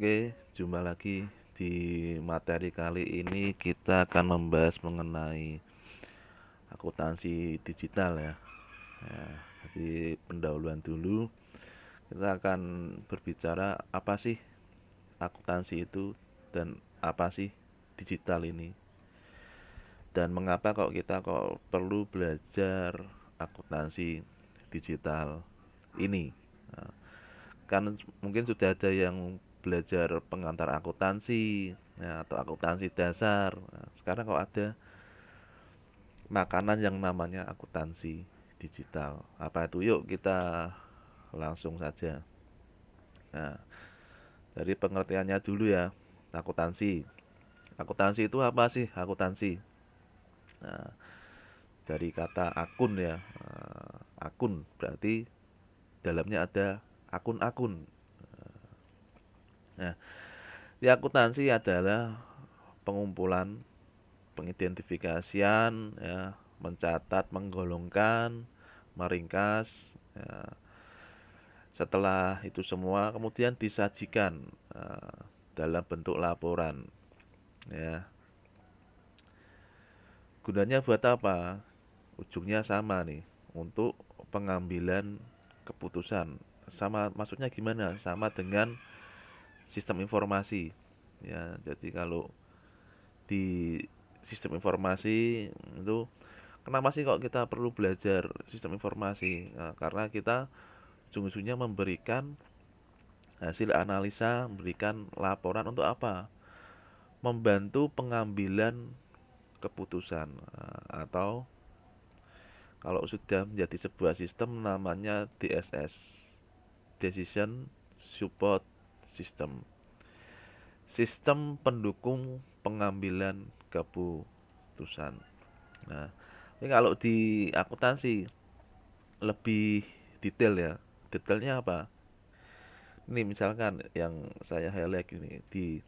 Oke, jumpa lagi di materi kali ini kita akan membahas mengenai akuntansi digital ya. Ya, jadi pendahuluan dulu kita akan berbicara apa sih akuntansi itu dan apa sih digital ini dan mengapa kok perlu belajar akuntansi digital ini. Nah, kan mungkin sudah ada yang belajar pengantar akuntansi ya, atau akuntansi dasar. Nah, sekarang kok ada makanan yang namanya akuntansi digital. Apa itu? Yuk kita langsung saja. Nah, dari pengertiannya dulu ya, akuntansi. Akuntansi itu apa sih akuntansi? Nah, dari kata akun ya, akun berarti dalamnya ada akun-akun. Nah, di akuntansi adalah pengumpulan, pengidentifikasian, ya, mencatat, menggolongkan, meringkas. Ya. Setelah itu semua kemudian disajikan dalam bentuk laporan. Ya, gunanya buat apa? Ujungnya sama nih, untuk pengambilan keputusan. Sama, maksudnya gimana? Sama dengan sistem informasi. Ya, jadi kalau di sistem informasi itu kenapa sih kok kita perlu belajar sistem informasi? Nah, karena kita ujung-ujungnya memberikan hasil analisa, memberikan laporan untuk apa? Membantu pengambilan keputusan. Nah, atau kalau sudah menjadi sebuah sistem namanya DSS, Decision Support System, sistem pendukung pengambilan keputusan. Nah, ini kalau di akuntansi lebih detail ya. Detailnya apa? Ini misalkan yang saya highlight ini di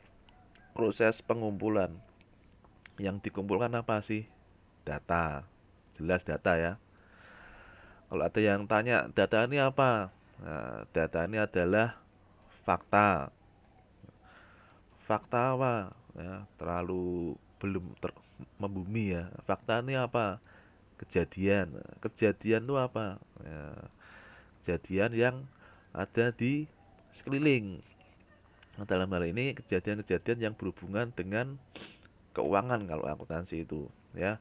proses pengumpulan. Yang dikumpulkan apa sih? Data. Jelas data ya. Kalau ada yang tanya, data ini apa? Nah, data ini adalah fakta. Fakta apa? Ya, terlalu belum membumi ya. Fakta ini apa? Kejadian. Kejadian itu apa? Ya, kejadian yang ada di sekeliling. Nah, dalam hal ini kejadian-kejadian yang berhubungan dengan keuangan kalau akuntansi itu, ya.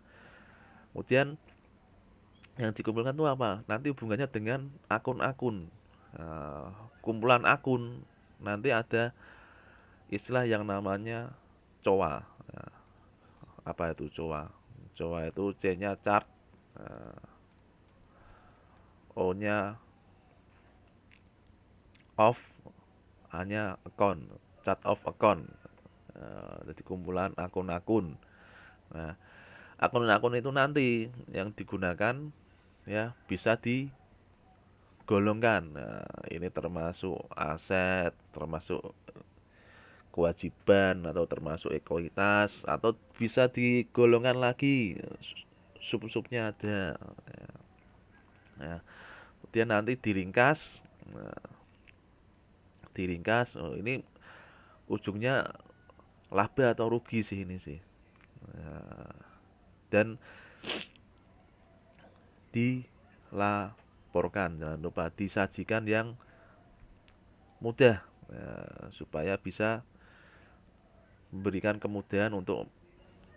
Kemudian yang dikumpulkan itu apa? Nanti hubungannya dengan akun-akun. Nah, kumpulan akun nanti ada istilah yang namanya COA. Nah, apa itu COA? COA itu C-nya chart, O-nya of, A-nya account, chart of account. Jadi kumpulan akun-akun. Nah, akun-akun itu nanti yang digunakan ya bisa digolongkan. Nah, ini termasuk aset, termasuk kewajiban atau termasuk ekuitas atau bisa digolongkan lagi sub-subnya ada. Nah, kemudian nanti diringkas. Nah, diringkas. Oh, ini ujungnya laba atau rugi sih ini sih. Nah, dan dilaporkan, jangan lupa disajikan yang mudah ya, supaya bisa memberikan kemudahan untuk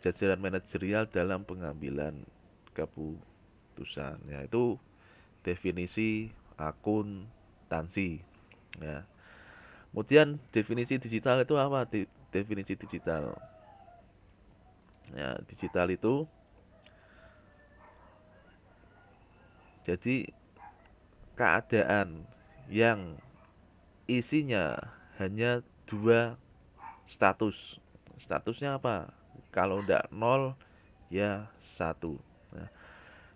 jajaran manajerial dalam pengambilan keputusan. Yaitu definisi akuntansi. Ya. Kemudian definisi digital itu apa? Definisi digital. Ya, digital itu jadi keadaan yang isinya hanya dua status. Statusnya apa? Kalau tidak nol ya satu. Nah,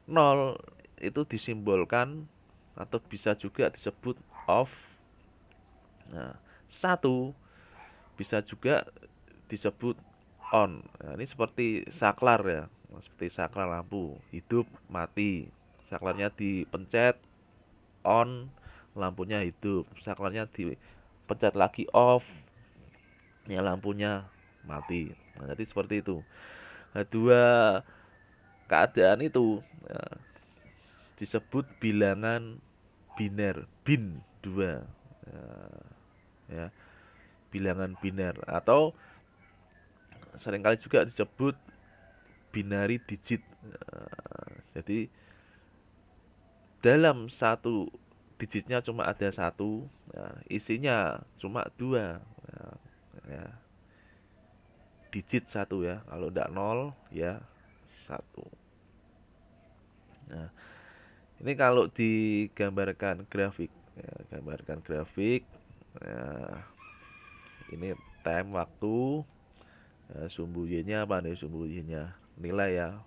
nol itu disimbolkan atau bisa juga disebut off. Nah, satu bisa juga disebut on. Nah, ini seperti saklar ya, seperti saklar lampu, hidup, mati. Saklarnya dipencet on, lampunya hidup. Saklarnya dipencet lagi off, ya lampunya mati. Nah, jadi seperti itu. Nah, dua keadaan itu disebut bilangan biner, bin dua. Ya, bilangan biner atau seringkali juga disebut binary digit. Jadi dalam satu digitnya cuma ada satu, ya, isinya cuma dua, ya, ya, digit satu ya. Kalau tidak nol ya satu. Nah, ini kalau digambarkan grafik, ya, gambarkan grafik. Ya, ini time waktu, ya, sumbu y-nya apa nih? Sumbu y-nya nilai ya,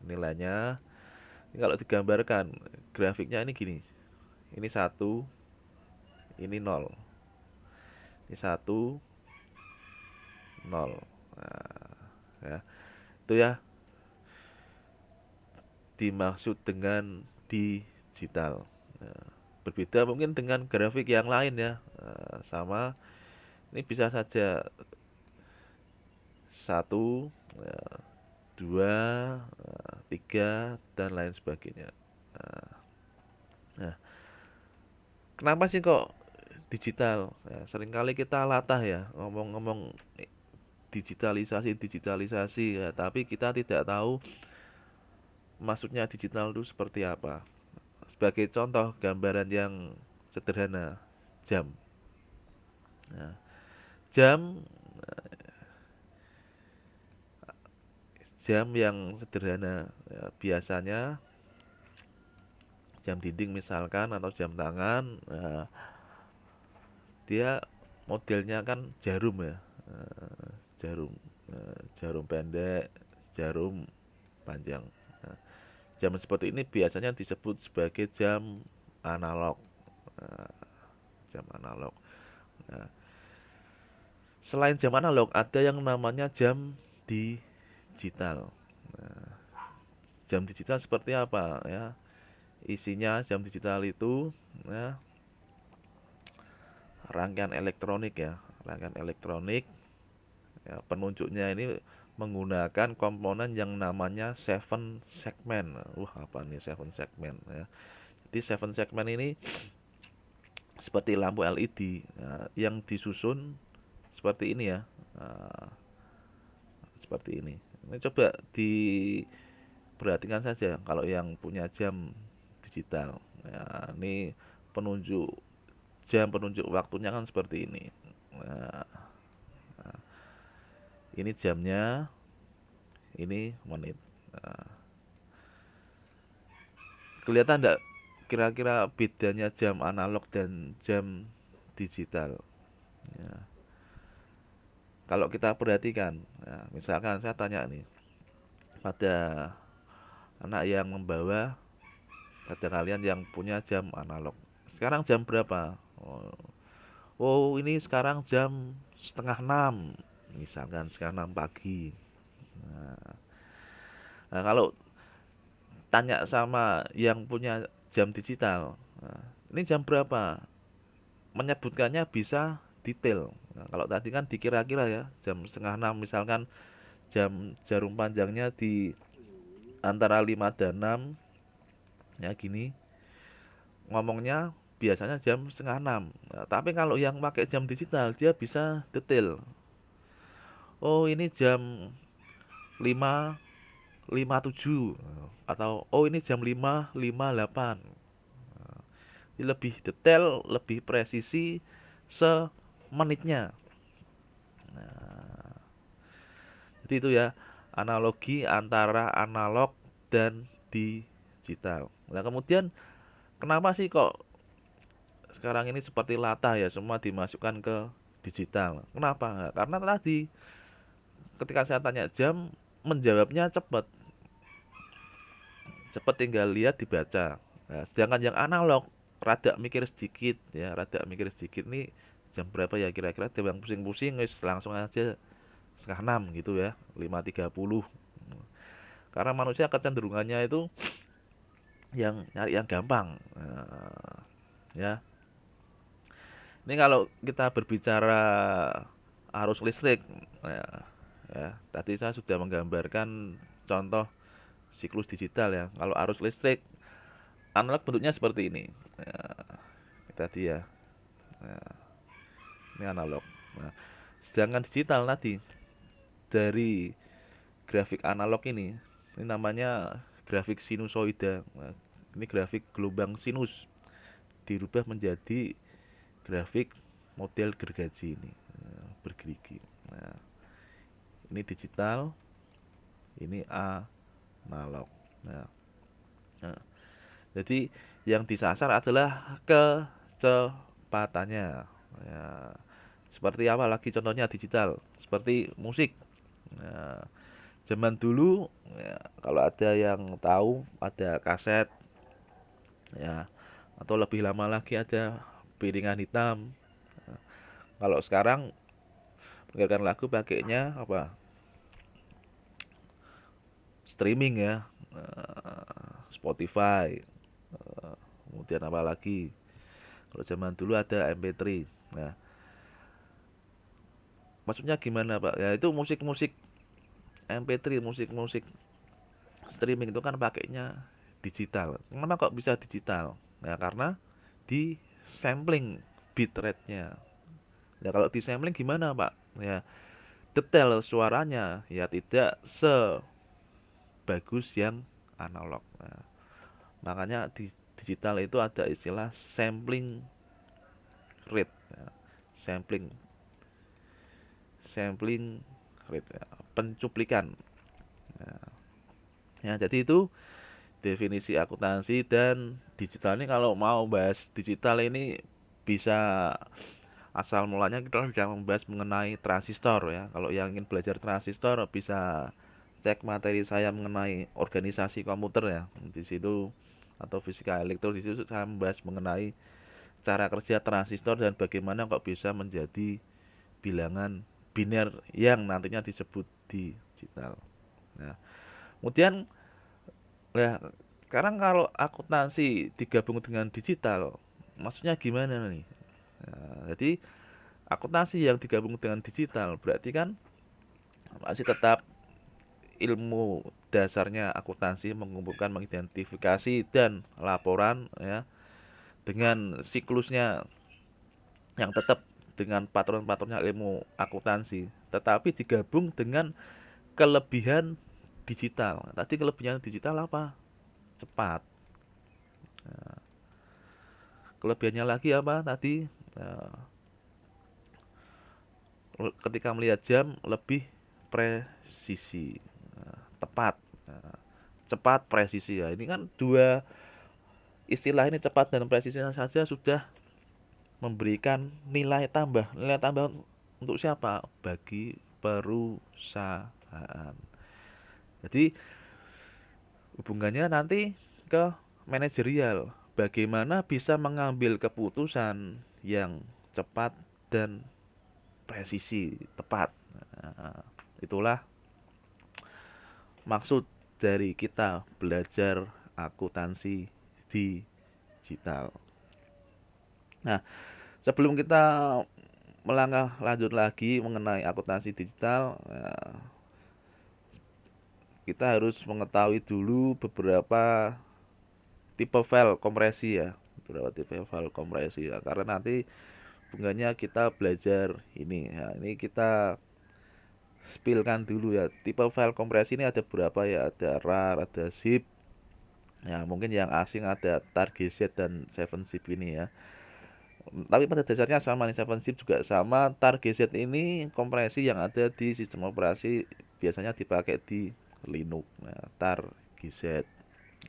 nilainya. Ini kalau digambarkan grafiknya ini gini. Ini satu, ini nol, ini satu, nol. Nah, ya, itu ya dimaksud dengan digital. Nah, berbeda mungkin dengan grafik yang lain ya. Sama, ini bisa saja satu, ya, dua, tiga, dan lain sebagainya. Nah, kenapa sih kok digital? Ya, seringkali kita latah ya ngomong-ngomong digitalisasi, digitalisasi ya, tapi kita tidak tahu maksudnya digital itu seperti apa. Sebagai contoh gambaran yang sederhana, jam. Nah, jam jam yang sederhana ya, biasanya jam dinding misalkan atau jam tangan, ya, dia modelnya kan jarum ya. Jarum, jarum pendek, jarum panjang. Nah, jam seperti ini biasanya disebut sebagai jam analog. Nah, jam analog. Nah, selain jam analog ada yang namanya jam digital. Nah, jam digital seperti apa ya? Isinya jam digital itu ya, rangkaian elektronik ya, rangkaian elektronik ya, penunjuknya ini menggunakan komponen yang namanya seven segment. Apa nih seven segment ya? Jadi seven segment ini seperti lampu LED ya, yang disusun seperti ini ya. Nah, seperti ini. Ini coba diperhatikan saja kalau yang punya jam digital. Ya, ini penunjuk jam, penunjuk waktunya kan seperti ini. Nah, ini jamnya, ini menit. Nah, kelihatan enggak kira-kira bedanya jam analog dan jam digital? Ya. Kalau kita perhatikan, ya, misalkan saya tanya nih pada anak yang membawa, pada kalian yang punya jam analog. Sekarang jam berapa? Oh, ini sekarang jam setengah enam, misalkan setengah enam pagi. Nah, kalau tanya sama yang punya jam digital, nah, ini jam berapa? Menyebutkannya bisa detail. Nah, kalau tadi kan dikira-kira ya, jam setengah enam misalkan jam jarum panjangnya di antara 5 dan 6 ya gini. Ngomongnya biasanya jam setengah enam. Nah, tapi kalau yang pakai jam digital dia bisa detail. Oh, ini jam 5.57 atau oh ini jam 5.58. Lebih detail, lebih presisi semenitnya. Nah, jadi itu ya analogi antara analog dan digital. Nah, kemudian kenapa sih kok sekarang ini seperti latah ya semua dimasukkan ke digital? Kenapa? Nah, karena tadi ketika saya tanya jam menjawabnya cepat. Cepat tinggal lihat dibaca. Nah, sedangkan yang analog rada mikir sedikit ya, rada mikir sedikit nih jam berapa ya kira-kira dia yang pusing-pusing wis langsung aja setengah enam gitu ya 5.30. Karena manusia kecenderungannya itu yang nyari yang gampang. Ya, ini kalau kita berbicara arus listrik. Nah, ya, tadi saya sudah menggambarkan contoh siklus digital ya. Kalau arus listrik analog bentuknya seperti ini. Nah, ini tadi ya. Nah, ini analog. Nah, sedangkan digital tadi dari grafik analog ini namanya grafik sinusoida. Nah, ini grafik gelombang sinus dirubah menjadi grafik model gergaji ini, bergerigi. Nah, ini digital, ini analog. Nah, nah, jadi yang disasar adalah kecepatannya. Ya, seperti apa lagi contohnya digital? Seperti musik. Nah, zaman dulu ya, kalau ada yang tahu ada kaset ya, atau lebih lama lagi ada piringan hitam. Nah, kalau sekarang mendengarkan lagu pakainya apa? Streaming ya. Spotify. Kemudian apa lagi? Kalau zaman dulu ada MP3. Nah, maksudnya gimana, Pak? Ya itu musik-musik MP3, musik-musik streaming itu kan pakainya digital. Kenapa kok bisa digital? Ya karena di sampling bit rate-nya. Ya kalau di sampling gimana, Pak? Ya detail suaranya ya tidak sebagus yang analog. Nah, makanya di digital itu ada istilah sampling rate. Ya. Sampling sampling rate ya. Pencuplikan. Ya, jadi itu definisi akuntansi. Dan digital ini kalau mau bahas digital ini bisa asal mulanya kita bisa membahas mengenai transistor ya. Kalau yang ingin belajar transistor bisa cek materi saya mengenai organisasi komputer ya. Di situ atau fisika elektro di situ saya membahas mengenai cara kerja transistor dan bagaimana kok bisa menjadi bilangan biner yang nantinya disebut digital. Nah, kemudian ya sekarang kalau akuntansi digabung dengan digital, maksudnya gimana nih? Nah, jadi akuntansi yang digabung dengan digital berarti kan masih tetap ilmu dasarnya akuntansi mengumpulkan, mengidentifikasi dan laporan ya dengan siklusnya yang tetap dengan patron-patronnya ilmu akuntansi, tetapi digabung dengan kelebihan digital. Tadi kelebihan digital apa? Cepat. Nah, kelebihannya lagi apa tadi? Nah, ketika melihat jam lebih presisi, tepat, cepat, presisi ya. Ini kan dua istilah ini cepat dan presisi saja sudah memberikan nilai tambah. Nilai tambah untuk siapa? Bagi perusahaan. Jadi hubungannya nanti ke manajerial. Bagaimana bisa mengambil keputusan yang cepat dan presisi, tepat. Nah, itulah maksud dari kita belajar akuntansi digital. Nah, sebelum kita melangkah lanjut lagi mengenai akuntansi digital, kita harus mengetahui dulu beberapa tipe file kompresi ya, beberapa tipe file kompresi ya, karena nanti bunganya kita belajar ini. Ya, ini kita spillkan dulu ya. Tipe file kompresi ini ada berapa ya? Ada RAR, ada zip. Ya, mungkin yang asing ada tar-gz dan 7zip ini ya. Tapi pada dasarnya sama nih, 7zip juga sama. Tar-gz ini kompresi yang ada di sistem operasi biasanya dipakai di Linux. Nah, tar-gz.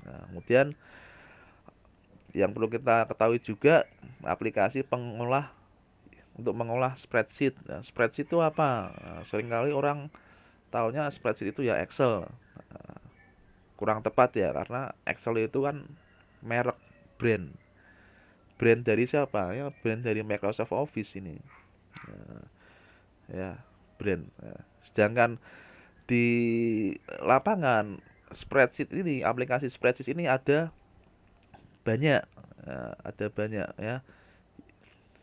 Nah, kemudian yang perlu kita ketahui juga aplikasi pengolah untuk mengolah spreadsheet. Nah, spreadsheet itu apa? Nah, seringkali orang taunya spreadsheet itu ya Excel. Nah, kurang tepat ya karena Excel itu kan merek, brand. Brand dari siapa? Ya brand dari Microsoft Office ini. Nah, ya brand. Nah, sedangkan di lapangan spreadsheet ini, aplikasi spreadsheet ini ada banyak ya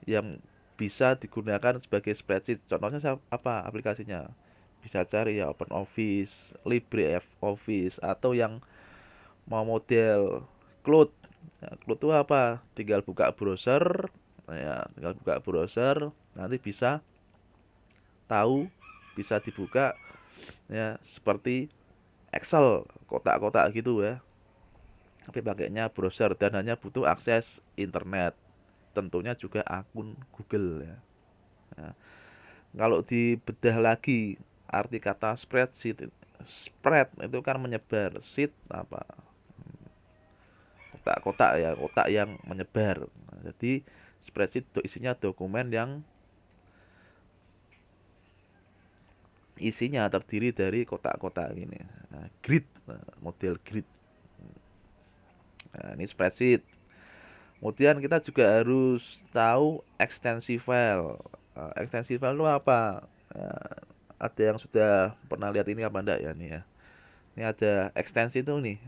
yang bisa digunakan sebagai spreadsheet. Contohnya apa aplikasinya? Bisa cari ya OpenOffice, LibreOffice, atau yang mau model cloud. Nah, cloud itu apa? Tinggal buka browser, ya, tinggal buka browser, nanti bisa tahu, bisa dibuka ya seperti Excel, kotak-kotak gitu ya. Tapi pakainya browser dan hanya butuh akses internet. Tentunya juga akun Google ya. Nah, kalau dibedah lagi arti kata spreadsheet, spread itu kan menyebar, sheet apa? Kotak-kotak ya, kotak yang menyebar. Nah, jadi spreadsheet itu isinya dokumen yang isinya terdiri dari kotak-kotak ini. Nah, grid, model grid. Nah, ini spreadsheet. Kemudian kita juga harus tahu ekstensi file. Ekstensi file itu apa? Ada yang sudah pernah lihat ini apa enggak ya nih ya? Ini ada ekstensi itu nih.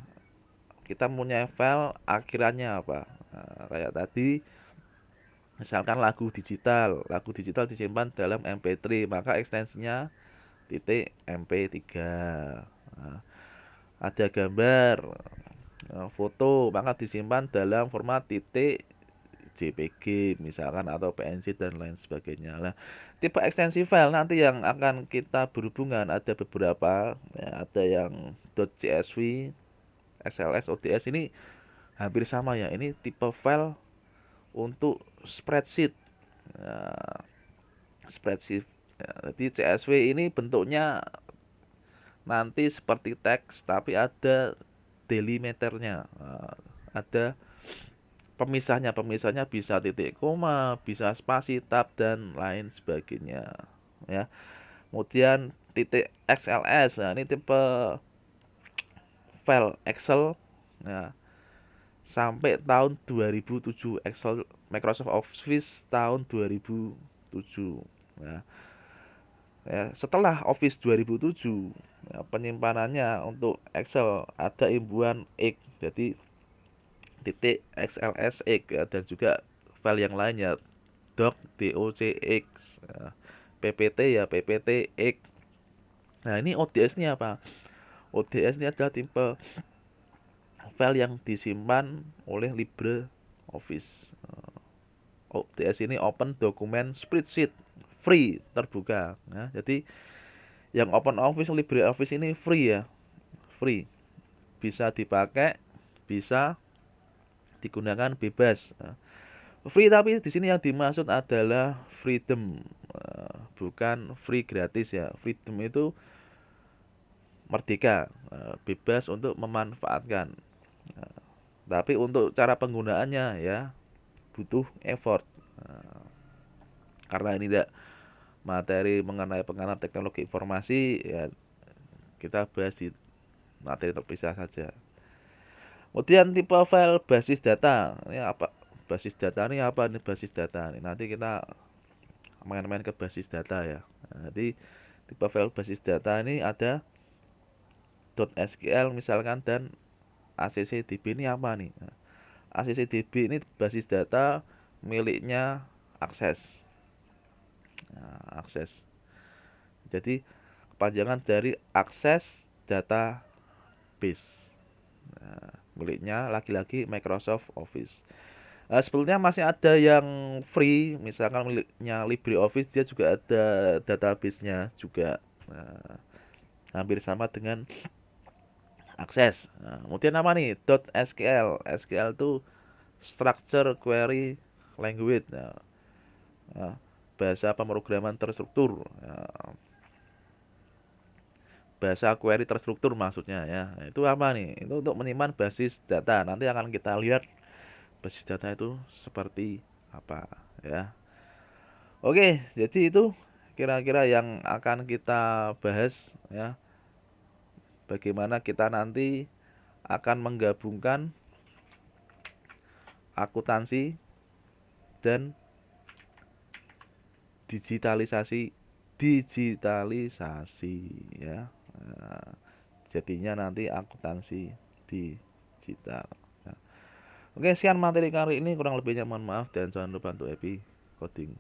Kita punya file akhirannya apa? Nah, kayak tadi misalkan lagu digital disimpan dalam MP3, maka ekstensinya titik MP3. Nah, ada gambar, foto, maka disimpan dalam format titik JPG misalkan atau PNG dan lain sebagainya. Nah, tipe ekstensi file nanti yang akan kita berhubungan ada beberapa, ya, ada yang .csv, XLS, ODS ini hampir sama ya. Ini tipe file untuk spreadsheet. Nah, spreadsheet. Ya, jadi CSV ini bentuknya nanti seperti teks tapi ada delimiternya. Nah, ada pemisahnya bisa titik koma, bisa spasi, tab, dan lain sebagainya ya. Kemudian titik XLS, nah ini tipe file Excel ya, sampai tahun 2007, Excel Microsoft Office tahun 2007 ya. Setelah Office 2007 ya, penyimpanannya untuk Excel ada imbuhan X, jadi titik XLSX ya, dan juga file yang lainnya docx ya, PPT ya PPTX. Nah, ini ODS ini apa? ODS ini adalah tipe file yang disimpan oleh LibreOffice. ODS ini open document spreadsheet, free, terbuka. Nah, jadi yang OpenOffice LibreOffice ini free ya, free, bisa dipakai, bisa digunakan bebas. Nah, free tapi di sini yang dimaksud adalah freedom, bukan free gratis ya. Freedom itu merdeka, bebas untuk memanfaatkan. Nah, tapi untuk cara penggunaannya ya butuh effort. Nah, karena ini tidak materi mengenai pengenalan teknologi informasi ya, kita bahas di materi terpisah saja. Kemudian tipe file basis data. Ini apa? Basis data ini apa nih basis data? Ini nanti kita main-main ke basis data ya. Nah, jadi tipe file basis data ini ada .sql misalkan dan accdb ini apa nih? Nah, accdb ini basis data miliknya Akses. Nah, Akses. Jadi kepanjangan dari Akses Database. Nah, miliknya lagi-lagi Microsoft Office. Sebetulnya masih ada yang free, misalkan miliknya LibreOffice, dia juga ada database-nya juga. Nah, hampir sama dengan Access. Nah, kemudian apa nih? .sql. SQL itu Structure Query Language. Nah, bahasa pemrograman terstruktur. Nah, bahasa query terstruktur maksudnya ya. Nah, itu apa nih? Itu untuk menyimpan basis data. Nanti akan kita lihat basis data itu seperti apa ya. Oke, jadi itu kira-kira yang akan kita bahas ya. Bagaimana kita nanti akan menggabungkan akuntansi dan digitalisasi digitalisasi ya. Nah, jadinya nanti akuntansi digital. Nah, oke, sekian materi kali ini, kurang lebihnya mohon maaf dan jangan lupa untuk happy coding.